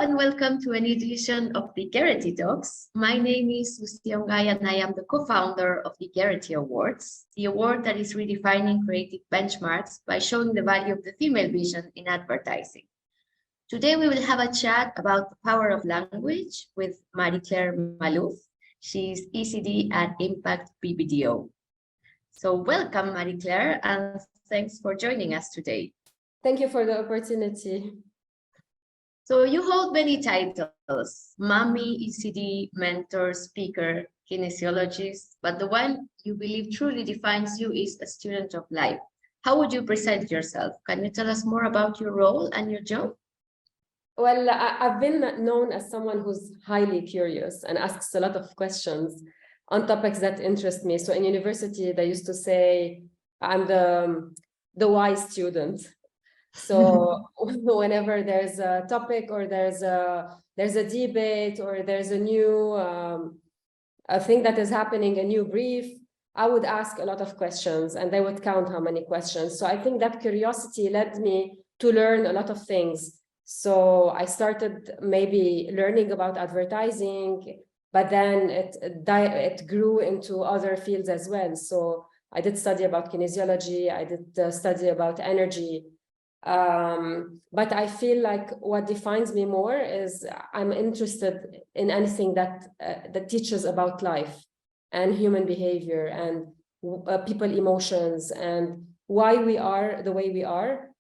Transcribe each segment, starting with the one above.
and welcome to an edition of the Gerety Talks. My name is Lucy Ongay and I am the co-founder of the Gerety Awards, the award that is redefining creative benchmarks by showing the value of the female vision in advertising. Today we will have a chat about the power of language with Marie-Claire Maalouf. She's ECD at Impact BBDO. So welcome, Marie-Claire, and thanks for joining us today. Thank you for the opportunity. So you hold many titles: mommy, ECD, mentor, speaker, kinesiologist, but the one you believe truly defines you is a student of life. How would you present yourself? Can you tell us more about your role and your job? Well, I've been known as someone who's highly curious and asks a lot of questions on topics that interest me. So in university, they used to say I'm the wise student. So whenever there's a topic or there's a debate or there's a new a thing that is happening, a new brief, I would ask a lot of questions and they would count how many questions. So I think that curiosity led me to learn a lot of things. So I started maybe learning about advertising, but then it grew into other fields as well. So I did study about kinesiology, I did study about energy. But I feel like what defines me more is I'm interested in anything that teaches about life and human behavior and people emotions and why we are the way we are.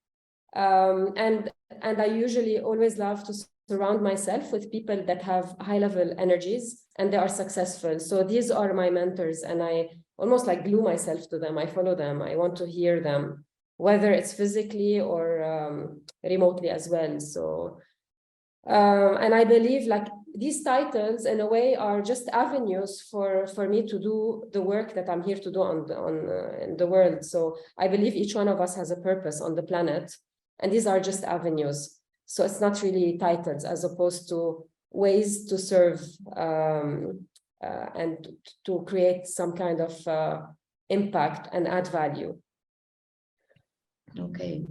And I usually always love to surround myself with people that have high-level energies and they are successful. So these are my mentors and I almost like glue myself to them. I follow them. I want to hear them, whether it's physically or remotely as well. So, and I believe like these titles in a way are just avenues for me to do the work that I'm here to do in the world. So I believe each one of us has a purpose on the planet, and these are just avenues. So it's not really titles as opposed to ways to serve and to create some kind of impact and add value. Okay.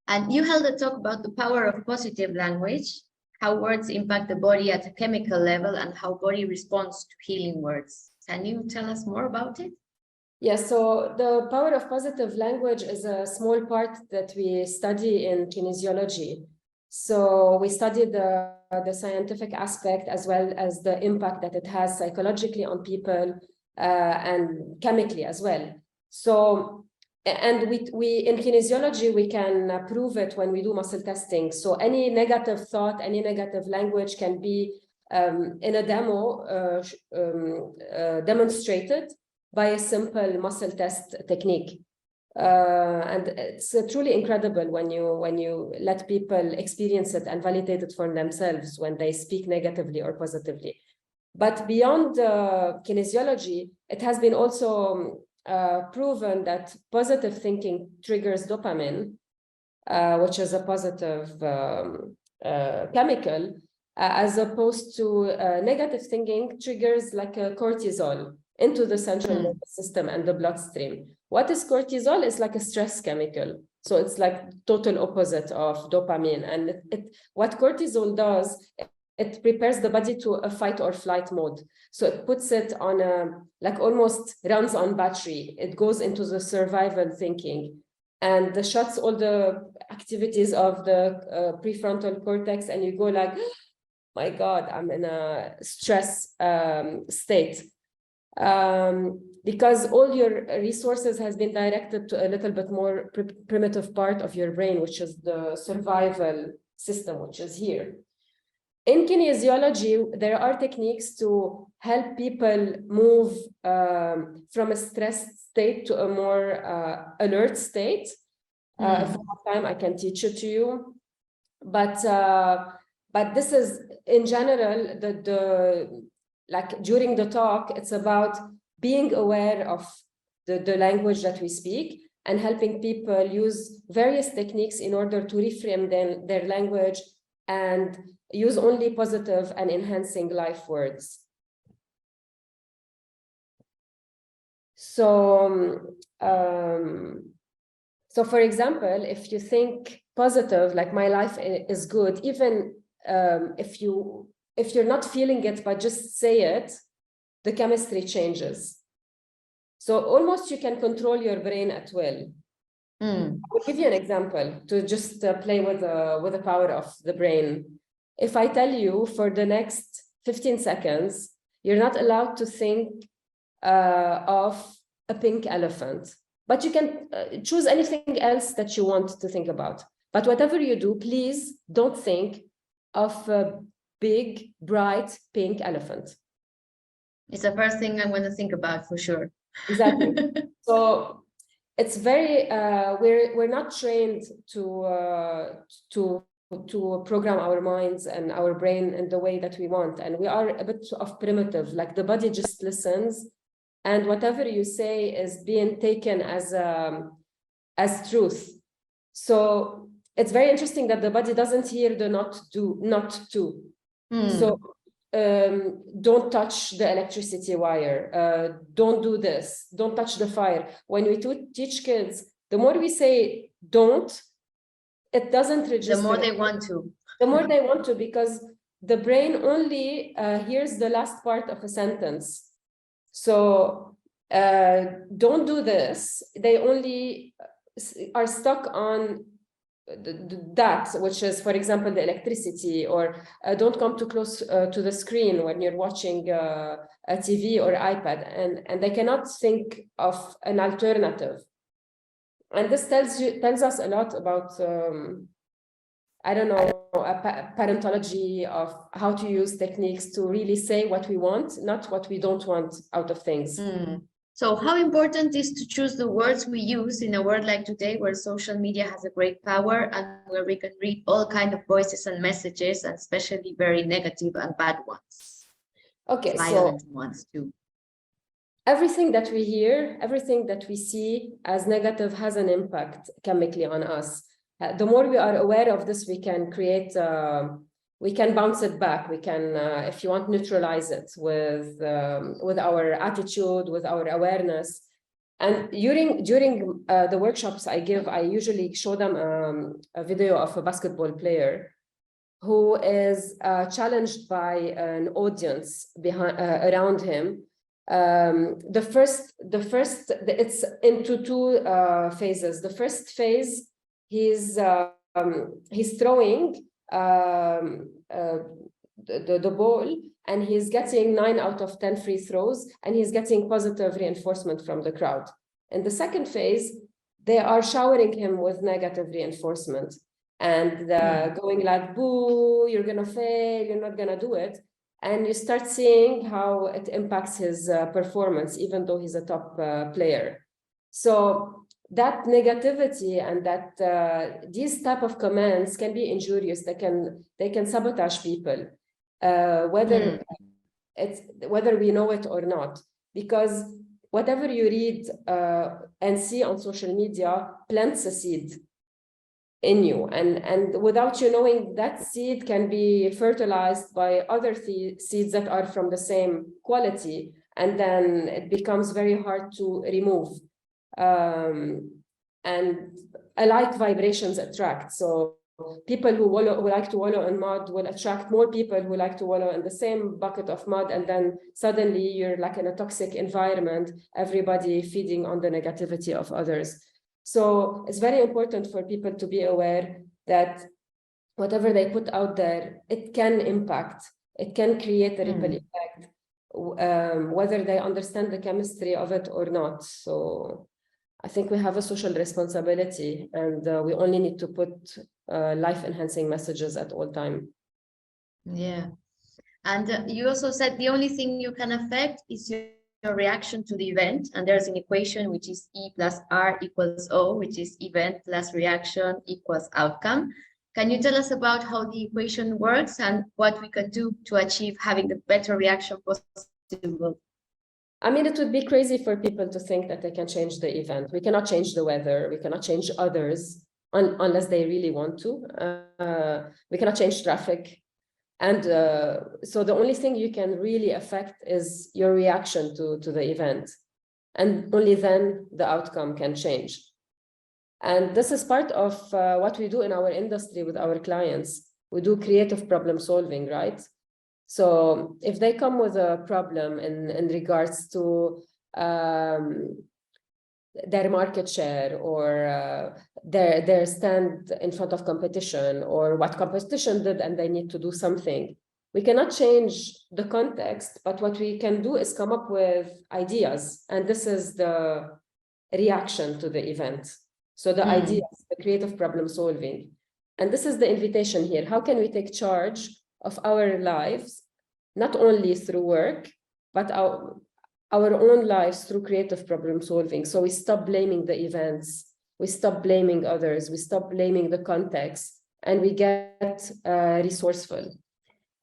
And you held a talk about the power of positive language, how words impact the body at a chemical level and how body responds to healing words. Can you tell us more about it? Yes, so the power of positive language is a small part that we study in kinesiology. So we study the scientific aspect as well as the impact that it has psychologically on people and chemically as well. So and we in kinesiology, we can prove it when we do muscle testing. So any negative thought, any negative language can be in a demo demonstrated by a simple muscle test technique. And it's truly incredible when you let people experience it and validate it for themselves when they speak negatively or positively. But beyond kinesiology, it has been also proven that positive thinking triggers dopamine, which is a positive chemical, as opposed to negative thinking triggers like a cortisol into the central nervous system and the bloodstream. What is cortisol? It's like a stress chemical. So it's like total opposite of dopamine. And what cortisol does, it prepares the body to a fight or flight mode. So it puts it on like almost runs on battery. It goes into the survival thinking and shuts all the activities of the prefrontal cortex. And you go like, oh my God, I'm in a stress state. Because all your resources has been directed to a little bit more primitive part of your brain, which is the survival system, which is here. In kinesiology, there are techniques to help people move from a stressed state to a more alert state. If I have time, I can teach it to you. But this is, in general, like during the talk, it's about being aware of the language that we speak and helping people use various techniques in order to reframe their language and use only positive and enhancing life words. So, for example, if you think positive, like my life is good, even if you're not feeling it, but just say it, the chemistry changes. So almost you can control your brain at will. I'll give you an example to just play with the power of the brain. If I tell you for the next 15 seconds, you're not allowed to think of a pink elephant, but you can choose anything else that you want to think about. But whatever you do, please don't think of a big, bright pink elephant. It's the first thing I'm going to think about for sure. Exactly. So it's very we're not trained to program our minds and our brain in the way that we want, and we are a bit of primitive. Like the body just listens, and whatever you say is being taken as truth. So it's very interesting that the body doesn't hear the not to. So don't touch the electricity wire, don't do this, don't touch the fire. When we teach kids, the more we say don't, it doesn't register. The more they want to. The more they want to, because the brain only hears the last part of a sentence. So don't do this. They only are stuck on that, which is, for example, the electricity, or don't come too close to the screen when you're watching a TV or iPad, and they cannot think of an alternative. And this tells us a lot about I don't know, a parentology of how to use techniques to really say what we want, not what we don't want out of things. So how important is to choose the words we use in a world like today, where social media has a great power and where we can read all kinds of voices and messages, and especially very negative and bad ones? Okay, violent ones too. Everything that we hear, everything that we see as negative has an impact chemically on us. The more we are aware of this, we can create, we can bounce it back. We can, if you want, neutralize it with our attitude, with our awareness. And during the workshops I give, I usually show them a video of a basketball player who is challenged by an audience around him. It's into two phases. The first phase, he's throwing the ball, and he's getting 9 out of 10 free throws, and he's getting positive reinforcement from the crowd. In the second phase, they are showering him with negative reinforcement and going like, boo, you're gonna fail, you're not gonna do it. And you start seeing how it impacts his performance, even though he's a top player. So that negativity and that these type of comments can be injurious. They can sabotage people, whether we know it or not, because whatever you read and see on social media plants a seed in you, and without you knowing, that seed can be fertilized by other seeds that are from the same quality, and then it becomes very hard to remove. And alike vibrations attract. So people who like to wallow in mud will attract more people who like to wallow in the same bucket of mud, and then suddenly you're like in a toxic environment, everybody feeding on the negativity of others. So it's very important for people to be aware that whatever they put out there, it can impact, it can create a ripple effect, whether they understand the chemistry of it or not. So I think we have a social responsibility, and we only need to put life-enhancing messages at all time. Yeah. And you also said the only thing you can affect is your reaction to the event, and there's an equation which is E plus R equals O, which is event plus reaction equals outcome. Can you tell us about how the equation works and what we can do to achieve having the better reaction possible? I mean, it would be crazy for people to think that they can change the event. We cannot change the weather. We cannot change others unless they really want to. We cannot change traffic. And so the only thing you can really affect is your reaction to the event. And only then the outcome can change. And this is part of what we do in our industry with our clients. we do creative problem solving, right? So if they come with a problem in regards to their market share or their stand in front of competition or what competition did and they need to do something, we cannot change the context, but what we can do is come up with ideas. And this is the reaction to the event. So the ideas, the creative problem solving. And this is the invitation here. How can we take charge of our lives, not only through work, but our own lives through creative problem solving? So we stop blaming the events, we stop blaming others, we stop blaming the context, and we get resourceful.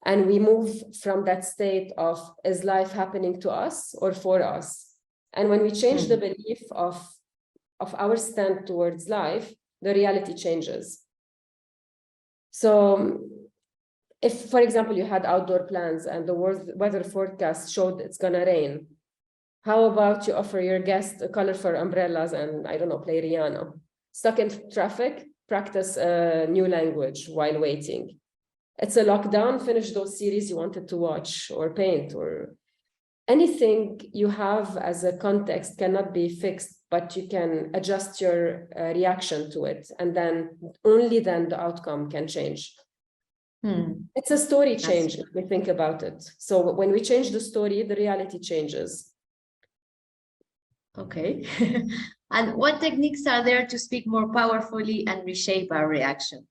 And we move from that state of, is life happening to us or for us? And when we change the belief of our stand towards life, the reality changes. So if, for example, you had outdoor plans and the weather forecast showed it's gonna rain, how about you offer your guest colorful umbrellas and, I don't know, play Rihanna? Stuck in traffic, practice a new language while waiting. It's a lockdown, finish those series you wanted to watch or paint, or anything you have as a context cannot be fixed, but you can adjust your reaction to it. And then only then the outcome can change. It's a story change if we think about it. So when we change the story, the reality changes. Okay. And what techniques are there to speak more powerfully and reshape our reaction?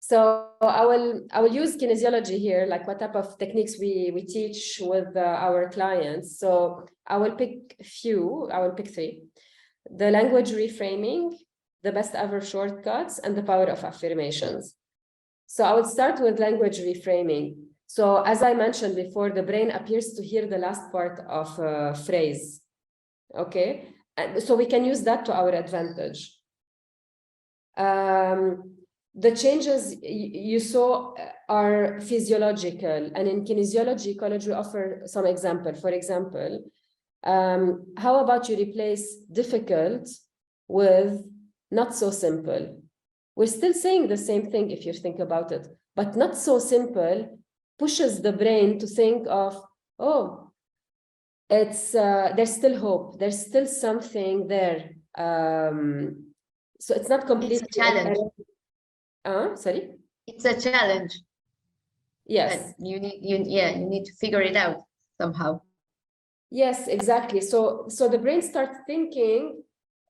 So I will use kinesiology here, like what type of techniques we teach with our clients. So I will pick three: the language reframing, the best ever shortcuts, and the power of affirmations. So I would start with language reframing. So as I mentioned before, the brain appears to hear the last part of a phrase. Okay, and so we can use that to our advantage. The changes you saw are physiological, and in kinesiology college we offer some example. For example, how about you replace difficult with not so simple? We're still saying the same thing if you think about it, but not so simple pushes the brain to think of, oh, it's there's still hope, there's still something there. So it's not completely It's a challenge. Sorry? It's a challenge. Yes. You need to figure it out somehow. Yes, exactly. So the brain starts thinking,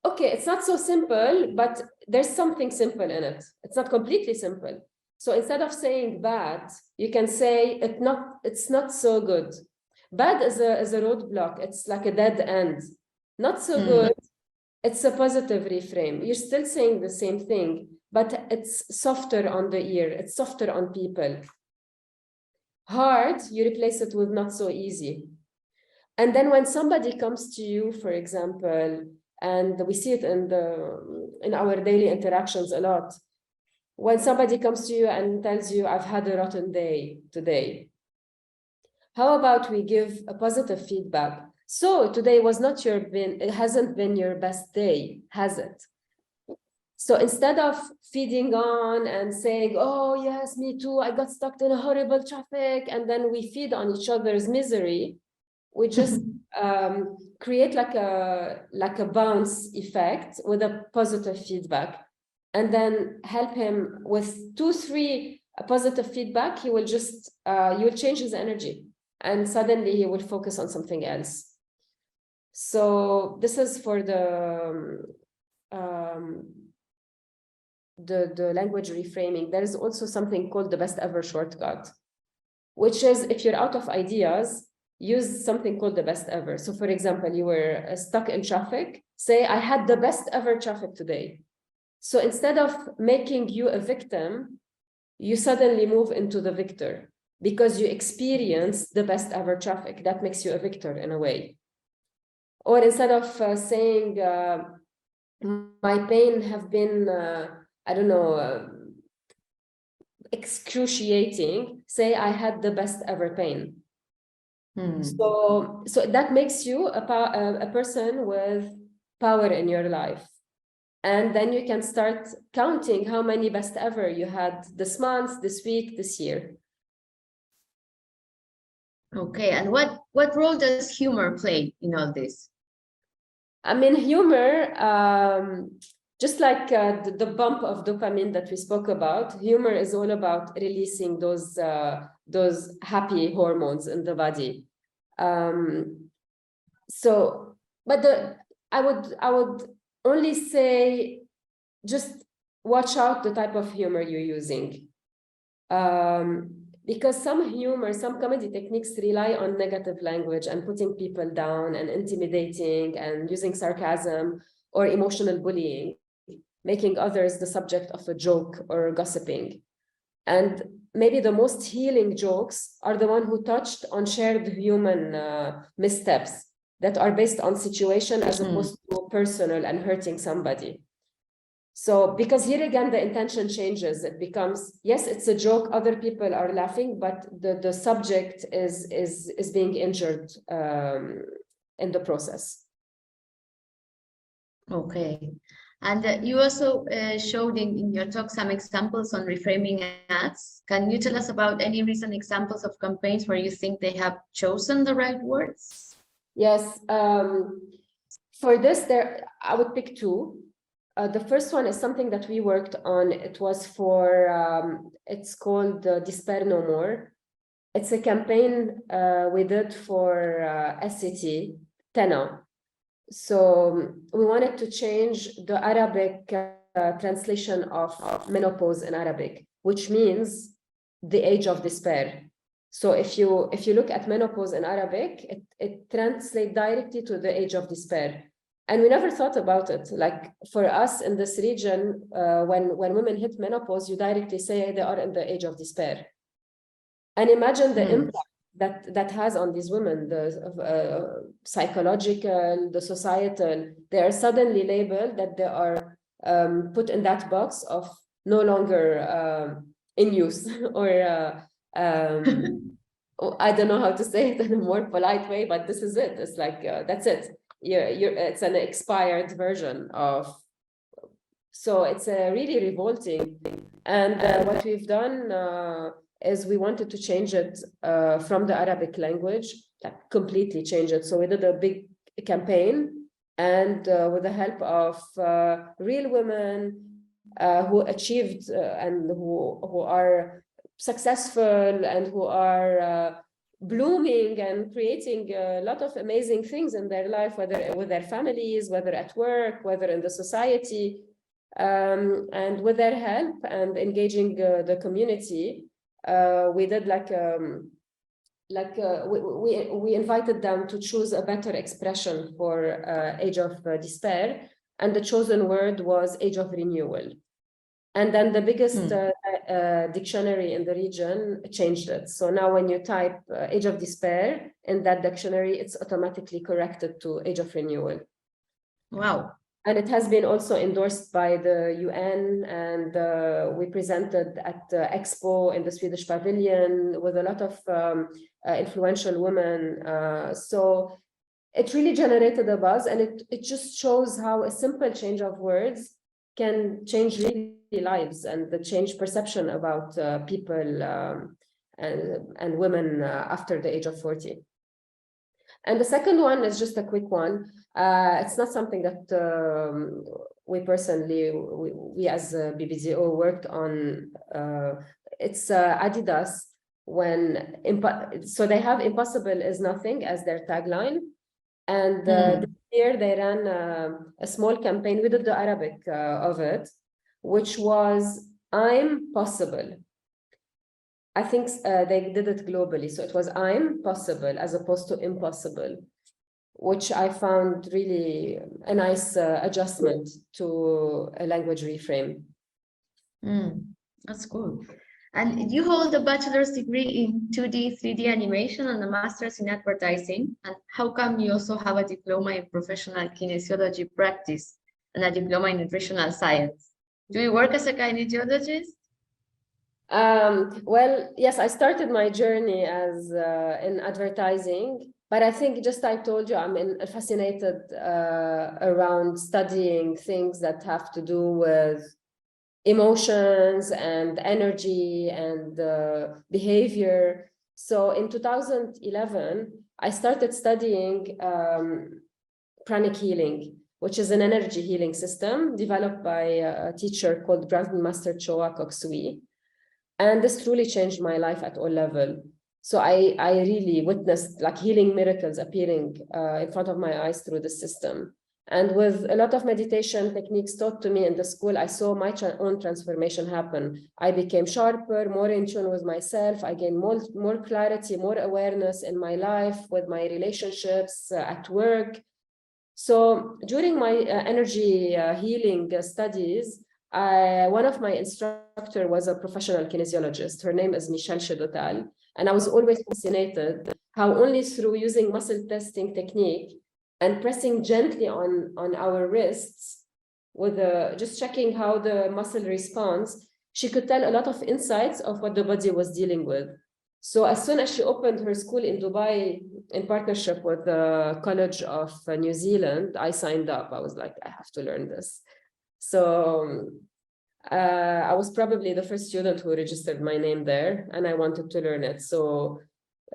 okay, it's not so simple, but there's something simple in it. It's not completely simple. So instead of saying bad, you can say it's not so good. Bad is a roadblock. It's like a dead end. Not so good. It's a positive reframe. You're still saying the same thing, but it's softer on the ear. It's softer on people. Hard, you replace it with not so easy. And then when somebody comes to you, for example, and we see it in our daily interactions a lot, when somebody comes to you and tells you, I've had a rotten day today, how about we give a positive feedback? So today it hasn't been your best day, has it? So instead of feeding on and saying, oh yes, me too, I got stuck in a horrible traffic, and then we feed on each other's misery, we just create like a bounce effect with a positive feedback, and then help him with 2-3 positive feedback. He will just you will change his energy, and suddenly he will focus on something else. So this is for the language reframing. There is also something called the best ever shortcut, which is if you're out of ideas, use something called the best ever. So for example, you were stuck in traffic, say, I had the best ever traffic today. So instead of making you a victim, you suddenly move into the victor because you experience the best ever traffic. That makes you a victor in a way. Or instead of saying, my pain have been, I don't know, excruciating, say, I had the best ever pain. So that makes you a person with power in your life. And then you can start counting how many best ever you had this month, this week, this year. Okay, and what role does humor play in all this? I mean, humor, just like the bump of dopamine that we spoke about, humor is all about releasing those happy hormones in the body. I would only say, just watch out the type of humor you're using. Because some comedy techniques rely on negative language and putting people down and intimidating and using sarcasm or emotional bullying, making others the subject of a joke or gossiping. And maybe the most healing jokes are the one who touched on shared human missteps that are based on situation as opposed to personal and hurting somebody. So, because here again, the intention changes. It becomes, yes, it's a joke, other people are laughing, but the subject is being injured in the process. Okay. And you also showed in your talk some examples on reframing ads. Can you tell us about any recent examples of campaigns where you think they have chosen the right words? Yes. For this, I would pick two. The first one is something that we worked on. It was for, it's called Despair No More. It's a campaign we did for SCT, TENA. So we wanted to change the Arabic translation of menopause in Arabic, which means the age of despair. So if you look at menopause in Arabic, it translates directly to the age of despair. And we never thought about it. Like for us in this region, when women hit menopause, you directly say they are in the age of despair. And imagine the impact that has on these women, the psychological, the societal. They are suddenly labeled that they are put in that box of no longer in use, or I don't know how to say it in a more polite way, but this is it. It's like, that's it. It's an expired version of, so it's really revolting. And what we've done is we wanted to change it from the Arabic language, completely change it. So we did a big campaign, and with the help of real women who achieved and who are successful and who are blooming and creating a lot of amazing things in their life, whether with their families, whether at work, whether in the society, and with their help and engaging the community, we did we invited them to choose a better expression for age of despair, and the chosen word was age of renewal. And then the biggest dictionary in the region changed it. So now when you type age of despair in that dictionary, it's automatically corrected to age of renewal. Wow. And it has been also endorsed by the UN, and we presented at the Expo in the Swedish pavilion with a lot of influential women. So it really generated a buzz, and it just shows how a simple change of words can change really lives and the change perception about people and women after the age of 40. And the second one is just a quick one. It's not something that we personally, we as BBDO worked on. It's Adidas, so they have impossible is nothing as their tagline. And this year they ran a small campaign. We did the Arabic of it, which was I'm possible. I think they did it globally. So it was I'm possible as opposed to impossible, which I found really a nice adjustment to a language reframe. That's cool. And you hold a bachelor's degree in 2D, 3D animation and a master's in advertising. And how come you also have a diploma in professional kinesiology practice and a diploma in nutritional science? Do you work as a kinesiologist? Well, yes, I started my journey as in advertising, But I think just I told you, I'm fascinated around studying things that have to do with emotions and energy and behavior. So in 2011, I started studying pranic healing, which is an energy healing system developed by a teacher called Grandmaster Choa Koksui. And this truly changed my life at all levels. So I really witnessed like healing miracles appearing in front of my eyes through the system. And with a lot of meditation techniques taught to me in the school, I saw my own transformation happen. I became sharper, more in tune with myself. I gained more clarity, more awareness in my life, with my relationships, at work. So during my energy healing studies, one of my instructors was a professional kinesiologist. Her name is Michelle Chedotal. And I was always fascinated how only through using muscle testing technique and pressing gently on our wrists with just checking how the muscle responds, she could tell a lot of insights of what the body was dealing with. So as soon as she opened her school in Dubai in partnership with the College of New Zealand, I signed up. I was like, I have to learn this. So I was probably the first student who registered my name there, and I wanted to learn it. So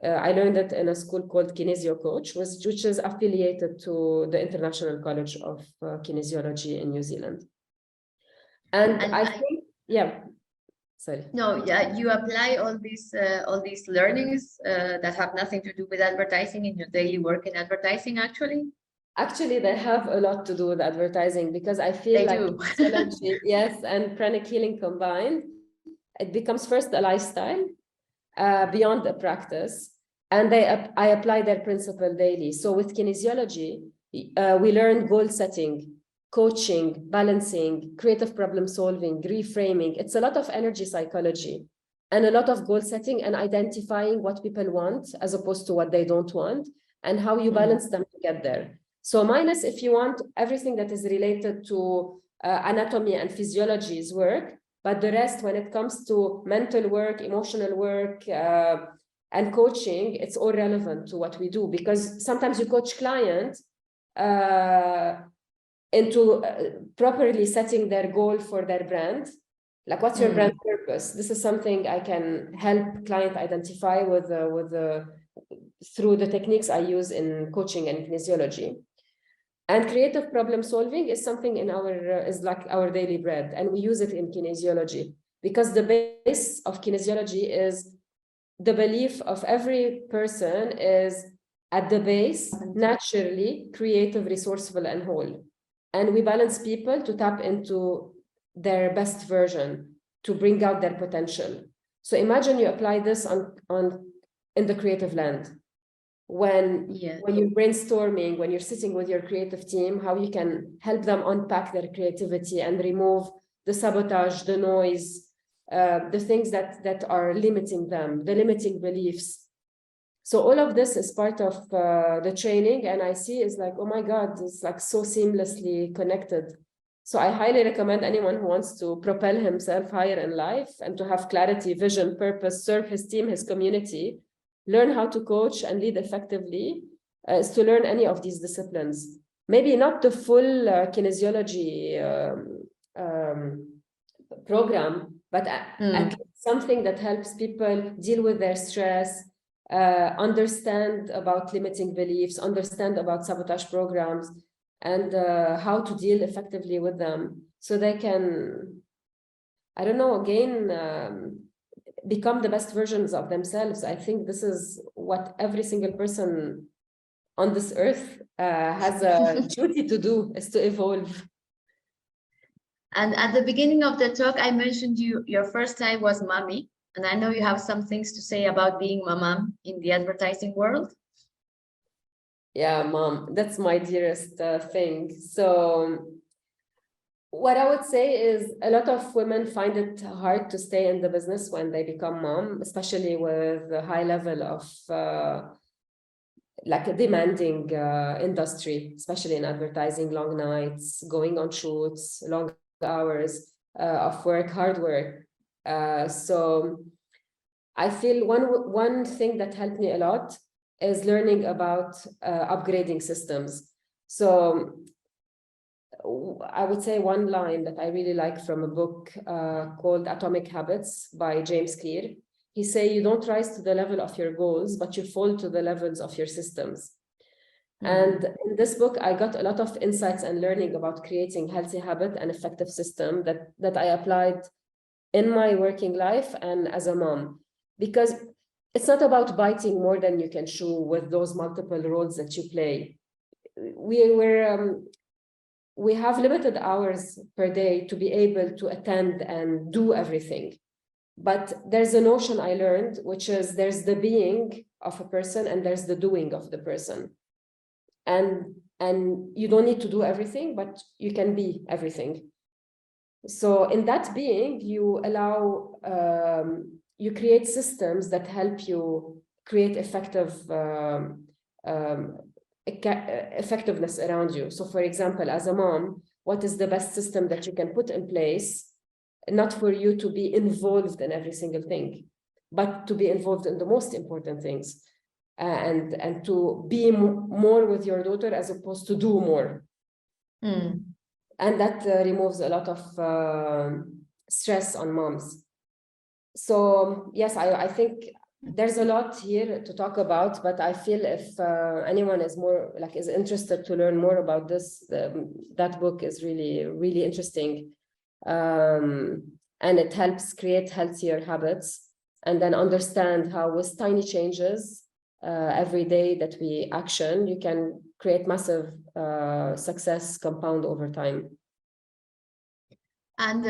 I learned it in a school called Kinesiology, which is affiliated to the International College of Kinesiology in New Zealand. And I think, yeah. Sorry. No, yeah, you apply all these learnings that have nothing to do with advertising in your daily work in advertising, actually? Actually, they have a lot to do with advertising, because I feel they like do. yes, and pranic healing combined, it becomes first a lifestyle beyond a practice. And I apply their principle daily. So with kinesiology, we learn goal setting, coaching, balancing, creative problem solving, reframing. It's a lot of energy psychology and a lot of goal setting and identifying what people want as opposed to what they don't want, and how you balance them to get there. So minus, if you want, everything that is related to anatomy and physiology's work, but the rest, when it comes to mental work, emotional work, and coaching, it's all relevant to what we do, because sometimes you coach clients into properly setting their goal for their brand. Like, what's your brand purpose? This is something I can help client identify with through the techniques I use in coaching and kinesiology. And creative problem solving is something in is like our daily bread, and we use it in kinesiology, because the base of kinesiology is the belief of every person is at the base naturally creative, resourceful, and whole. And we balance people to tap into their best version, to bring out their potential. So imagine you apply this in the creative land. When you're brainstorming, when you're sitting with your creative team, how you can help them unpack their creativity and remove the sabotage, the noise, the things that are limiting them, the limiting beliefs. So all of this is part of the training, and I see is like, oh my God, it's like so seamlessly connected. So I highly recommend anyone who wants to propel himself higher in life and to have clarity, vision, purpose, serve his team, his community, learn how to coach and lead effectively, is to learn any of these disciplines. Maybe not the full kinesiology program, but at least something that helps people deal with their stress, understand about limiting beliefs, understand about sabotage programs, and how to deal effectively with them, so they can, I don't know, again, become the best versions of themselves. I think this is what every single person on this earth has a duty to do, is to evolve. And at the beginning of the talk, I mentioned your first time was mommy, and I know you have some things to say about being a mom in the advertising world. Yeah, mom, that's my dearest thing. So what I would say is a lot of women find it hard to stay in the business when they become mom, especially with the high level of like a demanding industry, especially in advertising, long nights, going on shoots, long hours of work, hard work. So I feel one thing that helped me a lot is learning about upgrading systems. So I would say one line that I really like from a book called Atomic Habits by James Clear. He say, you don't rise to the level of your goals, but you fall to the levels of your systems. And in this book, I got a lot of insights and learning about creating healthy habit and effective system that I applied in my working life and as a mom. Because it's not about biting more than you can chew with those multiple roles that you play. We have limited hours per day to be able to attend and do everything. But there's a notion I learned, which is there's the being of a person and there's the doing of the person. And you don't need to do everything, but you can be everything. So in that being, you allow, you create systems that help you create effectiveness around you. So for example, as a mom, what is the best system that you can put in place, not for you to be involved in every single thing, but to be involved in the most important things, and to be more with your daughter as opposed to do more. And that removes a lot of stress on moms. So yes, I think there's a lot here to talk about, but I feel if anyone is interested to learn more about this, that book is really, really interesting. And it helps create healthier habits and then understand how with tiny changes every day that we action, you can create massive success compound over time. And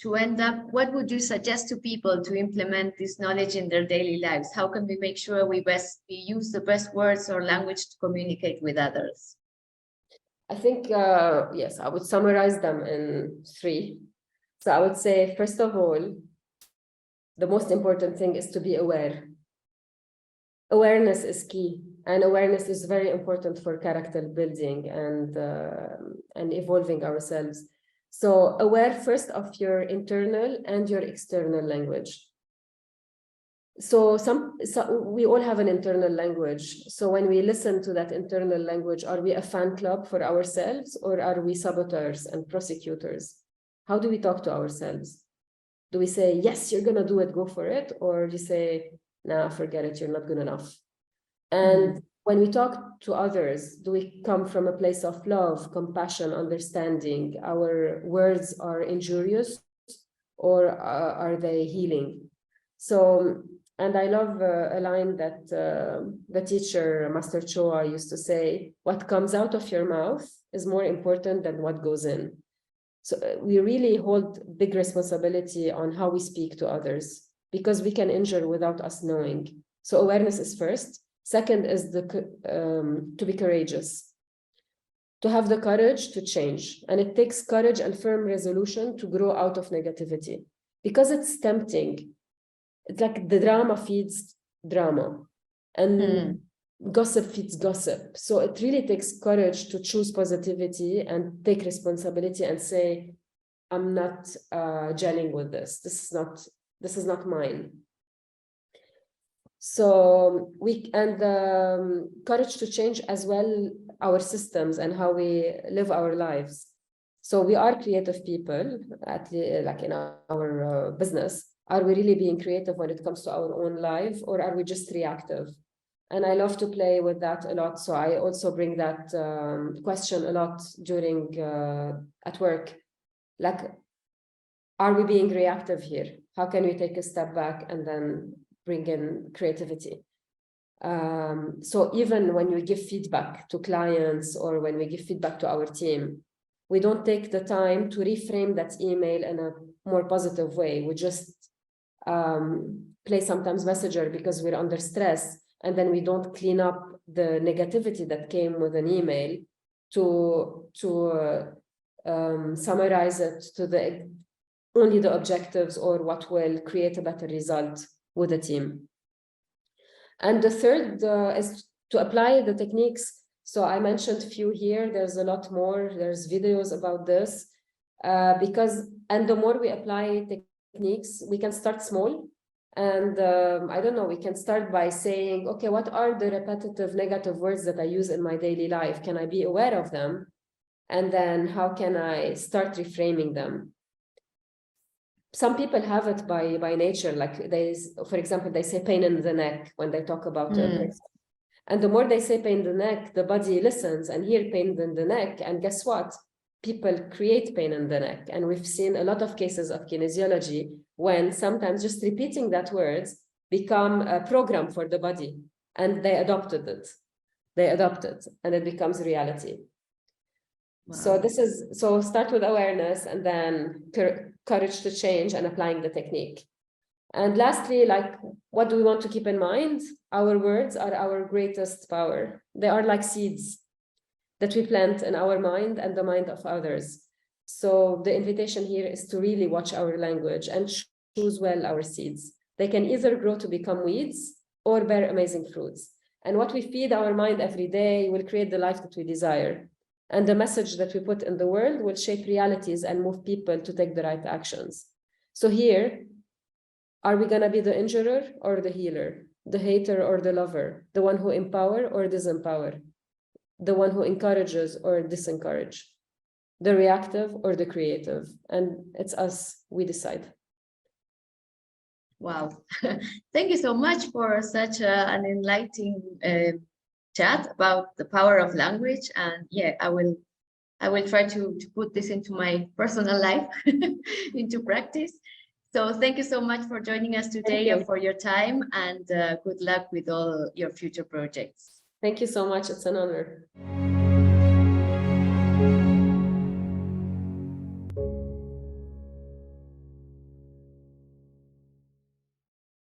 to end up, what would you suggest to people to implement this knowledge in their daily lives? How can we make sure we use the best words or language to communicate with others? I think, yes, I would summarize them in 3. So I would say, first of all, the most important thing is to be aware. Awareness is key, and awareness is very important for character building and evolving ourselves. So aware first of your internal and your external language. So we all have an internal language. So when we listen to that internal language, are we a fan club for ourselves, or are we saboteurs and prosecutors? How do we talk to ourselves? Do we say, yes, you're going to do it, go for it? Or do you say, nah, forget it, you're not good enough? And when we talk to others, do we come from a place of love, compassion, understanding? Our words are injurious, or are they healing? So, and I love a line that the teacher, Master Choa, used to say, what comes out of your mouth is more important than what goes in. So we really hold big responsibility on how we speak to others, because we can injure without us knowing. So awareness is first. Second is to be courageous, to have the courage to change. And it takes courage and firm resolution to grow out of negativity, because it's tempting. It's like the drama feeds drama, and gossip feeds gossip. So it really takes courage to choose positivity and take responsibility and say, I'm not gelling with this. This is not mine. So courage to change as well our systems and how we live our lives. So we are creative people, like in our business. Are we really being creative when it comes to our own life, or are we just reactive? And I love to play with that a lot. So I also bring that question a lot during at work. Like, are we being reactive here? How can we take a step back and then bring in creativity? So even when we give feedback to clients, or when we give feedback to our team, we don't take the time to reframe that email in a more positive way. We just play sometimes messenger because we're under stress, and then we don't clean up the negativity that came with an email to summarize it to only the objectives, or what will create a better result with the team. And the third is to apply the techniques. So I mentioned a few here. There's a lot more. There's videos about this, and the more we apply techniques, we can start small And I don't know, we can start by saying, okay, what are the repetitive negative words that I use in my daily life? Can I be aware of them? And then how can I start reframing them? Some people have it by nature, like for example, they say pain in the neck when they talk about a person. And the more they say pain in the neck, the body listens and hear pain in the neck. And guess what? People create pain in the neck. And we've seen a lot of cases of kinesiology when sometimes just repeating that words become a program for the body, and they adopted it. They adopt it and it becomes reality. Wow. So start with awareness and then courage to change and applying the technique. And lastly, like, what do we want to keep in mind? Our words are our greatest power. They are like seeds that we plant in our mind and the mind of others. So the invitation here is to really watch our language and choose well our seeds. They can either grow to become weeds or bear amazing fruits. And what we feed our mind every day will create the life that we desire. And the message that we put in the world will shape realities and move people to take the right actions. So here, are we going to be the injurer or the healer, the hater or the lover, the one who empower or disempower, the one who encourages or disencourage, the reactive or the creative? And it's us, we decide. Wow. Thank you so much for such an enlightening chat about the power of language. And yeah, I will try to put this into my personal life, into practice. So thank you so much for joining us today and for your time, and good luck with all your future projects. Thank you so much. It's an honor.